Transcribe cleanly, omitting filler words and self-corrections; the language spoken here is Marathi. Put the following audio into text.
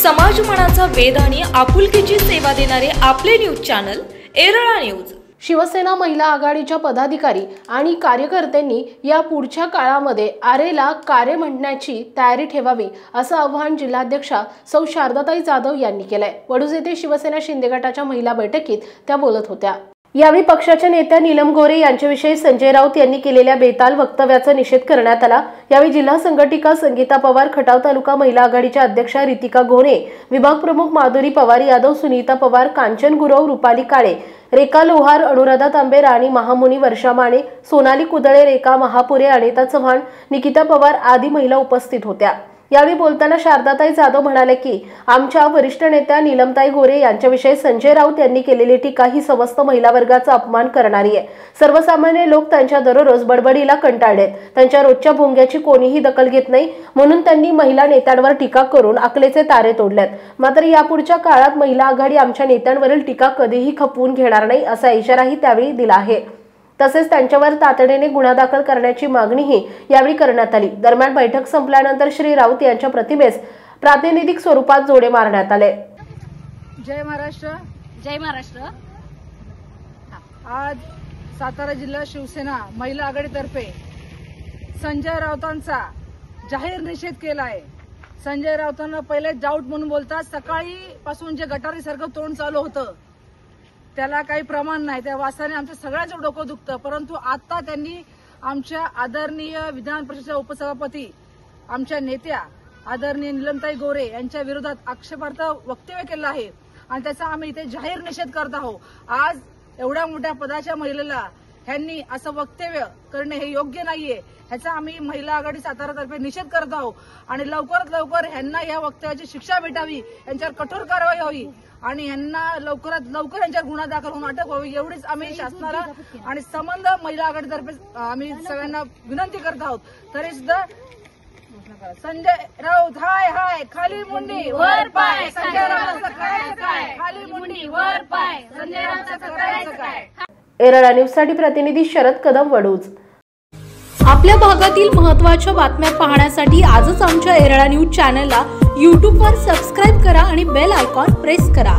समाज मनाचा वेध आणि आपुलकीची सेवा देणारे आपले news channel Erala news. Shiv Sena महिला आघाडीच्या पदाधिकारी आणि कार्यकर्त्यांनी या पुढच्या काळामध्ये आरेला कार्य म्हणण्याची तयारी ठेवावी असं आवाहन जिल्हाध्यक्षा सौ शारदाताई जाधव यांनी केलंय। वडूज येथे शिवसेना शिंदे गटाच्या महिला बैठकीत त्या बोलत होत्या। यावेळी पक्षाच्या नेत्या नीलम गोरे यांच्याविषयी संजय राऊत यांनी केलेल्या बेताल वक्तव्याचा निषेध करण्यात आला। यावेळी जिल्हा संघटिका संगीता पवार, खटाव तालुका महिला आघाडीच्या अध्यक्षा रितिका घोणे, विभाग प्रमुख माधुरी पवार यादव, सुनीता पवार, कांचन गुरव, रुपाली काळे, रेखा लोहार, अनुराधा तांबे, राणी महामुनी, वर्षा माने, सोनाली कुदळे, रेखा महापुरे, अनिता चव्हाण, निकिता पवार आदी महिला उपस्थित होत्या। यावेळी बोलताना शारदाताई जाधव म्हणाले की आमच्या वरिष्ठ नेत्या नीलमताई गोरे यांच्याविषयी संजय राऊत यांनी केलेली टीका ही समस्त महिला वर्गाचा अपमान करणारी आहे। सर्वसामान्य लोक त्यांच्या दररोज बडबडीला कंटाळलेत, त्यांच्या रोजच्या भोंग्याची कोणीही दखल घेत नाही, म्हणून त्यांनी महिला नेत्यांवर टीका करून अकलेचे तारे तोडलेत। मात्र यापुढच्या काळात महिला आघाडी आमच्या नेत्यांवरील टीका कधीही खपवून घेणार नाही असा इशाराही त्यावेळी दिला आहे। तसेच त्यांच्यावर तातडीने गुन्हा दाखल करण्याची मागणीही यावेळी करण्यात आली। दरम्यान बैठक संपल्यानंतर श्री राऊत यांच्या प्रतिमेस प्रातिनिधिक स्वरूपात जोडे मारण्यात आले। जय महाराष्ट्र, जय महाराष्ट्र। आज सातारा जिल्हा शिवसेना महिला आघाडीतर्फे संजय राऊतांचा जाहीर निषेध केला आहे। संजय राऊतांना पहिले जाऊट म्हणून बोलतात, सकाळी पासून जे गटारीसारखं तोंड चालू होतं त्याला काही प्रमाण नाही, त्या वासाने आमच्या सगळ्यांचं डोकं दुखतं। परंतु आता त्यांनी आमच्या आदरणीय विधान परिषदेच्या उपसभापती, आमच्या नेत्या आदरणीय नीलमताई गोरे यांच्या विरोधात आक्षेपार्ह वक्तव्य केलं आहे आणि त्याचा आम्ही इथे जाहीर निषेध करत आहोत। आज एवढ्या मोठ्या पदाच्या महिलेला ह्यांनी असं वक्तव्य करणे हे योग्य नाहीये, ह्याचा आम्ही महिला आघाडी सातारातर्फे निषेध करत आहोत आणि लवकरात लवकर ह्यांना या वक्तव्याची शिक्षा भेटावी, यांच्यावर कठोर कारवाई व्हावी आणि यांना लवकरात लवकर यांच्यावर गुन्हा दाखल होऊन अटक व्हावी, एवढीच आम्ही शासनाला आणि संबंध महिला आघाडीतर्फे आम्ही सगळ्यांना विनंती करत आहोत। तरी सुद्धा संजय राऊत हाय हाय, खाली मुंडी वर पाय, संजय राऊत काय, खाली मुंडी वर पाय, संजय राऊत करायचं काय। एरळा न्यूजसाठी प्रतिनिधी शरद कदम, वडूज। आपल्या भागातील महत्त्वाच्या बातम्या पाहण्यासाठी आजच आमच्या एरळा न्यूज चॅनलला YouTube वर सबस्क्राइब करा आणि बेल आयकॉन प्रेस करा।